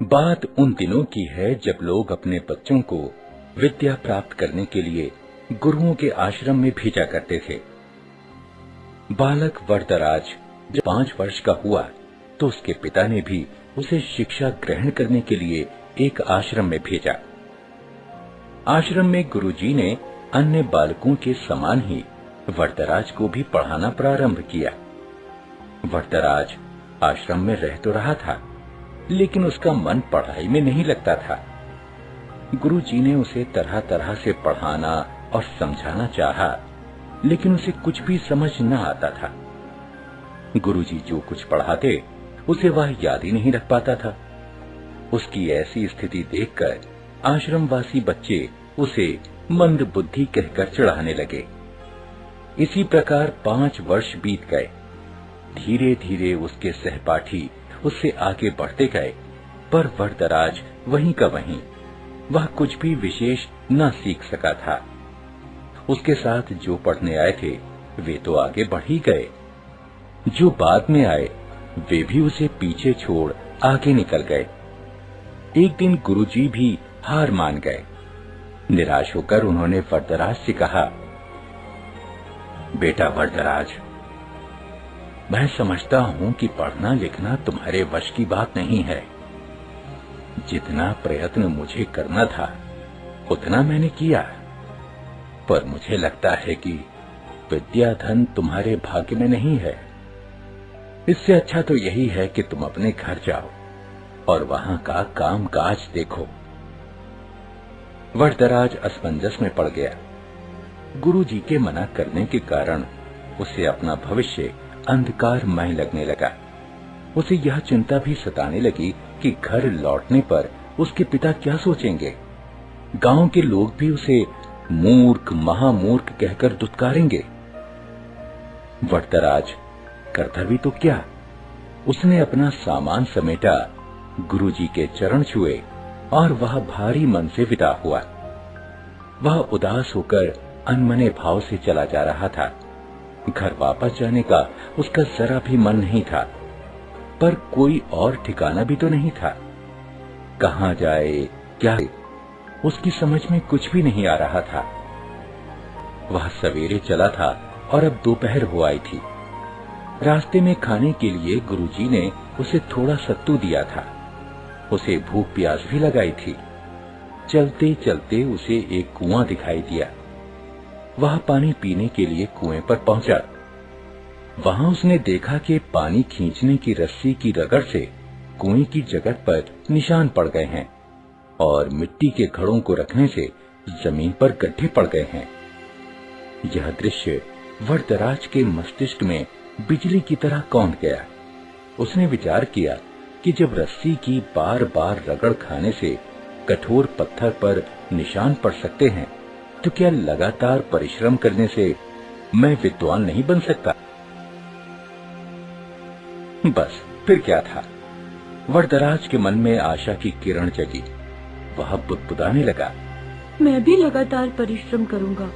बात उन दिनों की है जब लोग अपने बच्चों को विद्या प्राप्त करने के लिए गुरुओं के आश्रम में भेजा करते थे। बालक वरदराज जब 5 वर्ष का हुआ तो उसके पिता ने भी उसे शिक्षा ग्रहण करने के लिए एक आश्रम में भेजा। आश्रम में गुरुजी ने अन्य बालकों के समान ही वरदराज को भी पढ़ाना प्रारंभ किया। वरदराज आश्रम में रह तो रहा था, लेकिन उसका मन पढ़ाई में नहीं लगता था। गुरुजी ने उसे तरह तरह से पढ़ाना और समझाना चाहा, लेकिन उसे कुछ भी समझ न आता था। गुरुजी जो कुछ पढ़ाते उसे वह याद ही नहीं रख पाता था। उसकी ऐसी स्थिति देखकर आश्रमवासी बच्चे उसे मंद बुद्धि कहकर चिढ़ाने लगे। इसी प्रकार 5 वर्ष बीत गए। धीरे धीरे उसके सहपाठी उससे आगे बढ़ते गए, पर वरदराज वहीं का वहीं, वह कुछ भी विशेष न सीख सका था। उसके साथ जो पढ़ने आए थे वे तो आगे बढ़ ही गए, जो बाद में आए वे भी उसे पीछे छोड़ आगे निकल गए। एक दिन गुरुजी भी हार मान गए। निराश होकर उन्होंने वरदराज से कहा, बेटा वरदराज, मैं समझता हूं कि पढ़ना लिखना तुम्हारे वश की बात नहीं है। जितना प्रयत्न मुझे करना था उतना मैंने किया, पर मुझे लगता है कि विद्या धन तुम्हारे भाग्य में नहीं है। इससे अच्छा तो यही है कि तुम अपने घर जाओ और वहां का काम काज देखो। वरदराज असमंजस में पड़ गया। गुरुजी के मना करने के कारण उसे अपना भविष्य अंधकारमय लगने लगा। उसे यह चिंता भी सताने लगी कि घर लौटने पर उसके पिता क्या सोचेंगे। गांव के लोग भी उसे मूर्ख महामूर्ख कहकर दुत्कारेंगे। वरदराज करता भी तो क्या, उसने अपना सामान समेटा, गुरुजी के चरण छुए और वह भारी मन से विदा हुआ। वह उदास होकर अनमने भाव से चला जा रहा था। घर वापस जाने का उसका जरा भी मन नहीं था, पर कोई और ठिकाना भी तो नहीं था। कहां जाए क्या, उसकी समझ में कुछ भी नहीं आ रहा था। वह सवेरे चला था और अब दोपहर हो आई थी। रास्ते में खाने के लिए गुरुजी ने उसे थोड़ा सत्तू दिया था। उसे भूख प्यास भी लगाई थी। चलते चलते उसे एक कुआं दिखाई दिया। वह पानी पीने के लिए कुएं पर पहुंचा। वहां उसने देखा कि पानी खींचने की रस्सी की रगड़ से कुएं की जगह पर निशान पड़ गए हैं और मिट्टी के घड़ों को रखने से जमीन पर गड्ढे पड़ गए हैं। यह दृश्य वरदराज के मस्तिष्क में बिजली की तरह कौंध गया। उसने विचार किया कि जब रस्सी की बार बार रगड़ खाने से कठोर पत्थर पर निशान पड़ सकते हैं, तो क्या लगातार परिश्रम करने से मैं विद्वान नहीं बन सकता? बस फिर क्या था। वरदराज के मन में आशा की किरण जगी। वह बुदबुदाने लगा, मैं भी लगातार परिश्रम करूंगा,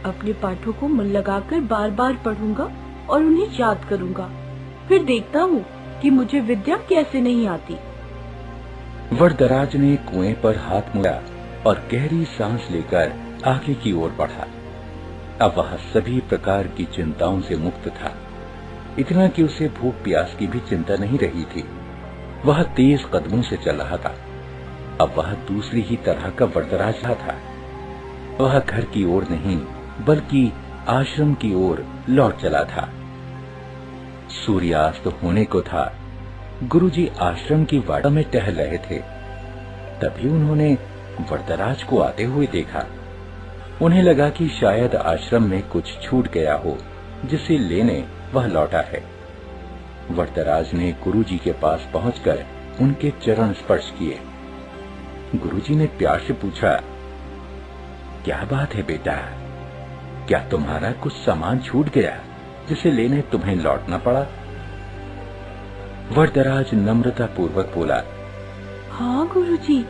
अपने पाठों को मन लगाकर बार बार पढ़ूंगा और उन्हें याद करूंगा। फिर देखता हूँ कि मुझे विद्या कैसे नहीं आती। वरदराज ने कुएं पर हाथ मोड़ा और गहरी सांस लेकर आगे की ओर बढ़ा। अब वह सभी प्रकार की चिंताओं से मुक्त था। इतना कि उसे भूख प्यास की भी चिंता नहीं रही थी। वह तेज कदमों से चल रहा था। अब वह दूसरी ही तरह का वरदराज था। वह घर की ओर नहीं बल्कि आश्रम की ओर लौट चला था। सूर्यास्त होने को था। गुरुजी आश्रम की वाड़ा में टहल रहे थे। तभी उन्होंने वरदराज को आते हुए देखा। उन्हें लगा कि शायद आश्रम में कुछ छूट गया हो, जिसे लेने वह लौटा है। वरदराज ने गुरुजी के पास पहुंचकर उनके चरण स्पर्श किए। गुरुजी ने प्यार से पूछा, क्या बात है बेटा, क्या तुम्हारा कुछ सामान छूट गया जिसे लेने तुम्हें लौटना पड़ा? वरदराज नम्रता पूर्वक बोला, हाँ गुरुजी,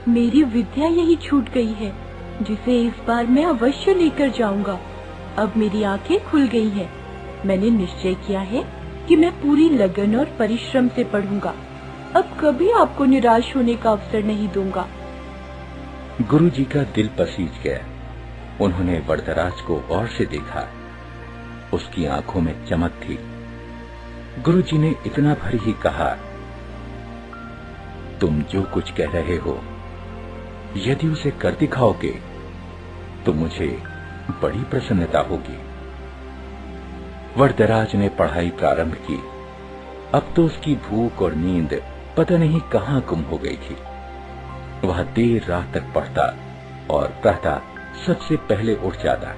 मेरी विद्या यही छूट गई है, जिसे इस बार मैं अवश्य लेकर जाऊंगा। अब मेरी आंखें खुल गई हैं। मैंने निश्चय किया है कि मैं पूरी लगन और परिश्रम से पढ़ूंगा। अब कभी आपको निराश होने का अवसर नहीं दूंगा। गुरुजी का दिल पसीज गया। उन्होंने वरदराज को गौर से देखा। उसकी आंखों में चमक थी। गुरुजी ने इतना भर ही कहा, तुम जो कुछ कह रहे हो, यदि उसे कर दिखाओगे तो मुझे बड़ी प्रसन्नता होगी। वरदराज ने पढ़ाई प्रारंभ की। अब तो उसकी भूख और नींद पता नहीं कहां गुम हो गई थी। वह देर रात तक पढ़ता और प्रातः सबसे पहले उठ जाता।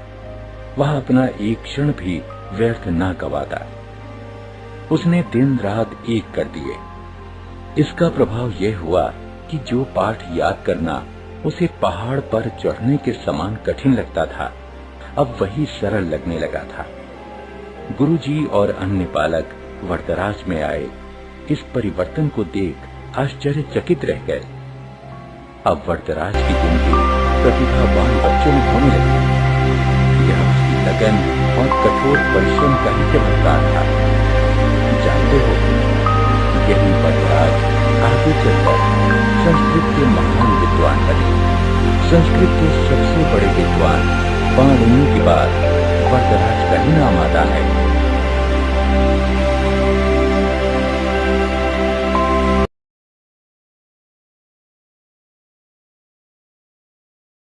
वह अपना एक क्षण भी व्यर्थ न गवाता। उसने दिन रात एक कर दिए। इसका प्रभाव यह हुआ कि जो पाठ याद करना उसे पहाड़ पर चढ़ने के समान कठिन लगता था, अब वही सरल लगने लगा था। गुरुजी और अन्य बालक वरदराज में आए इस परिवर्तन को देख आश्चर्यचकित रह गए। अब वरदराज की जिंदगी प्रतिभावान बच्चों में होने लगी। यह उसकी लगन और कठोर परिश्रम का ही चमत्कार था। जानते हो, यही वरदराज आगे चलकर संस्कृत के महान विद्वान बने। संस्कृत के सबसे बड़े विद्वान पाणिनि के बाद वरदराज का ही नाम आता है।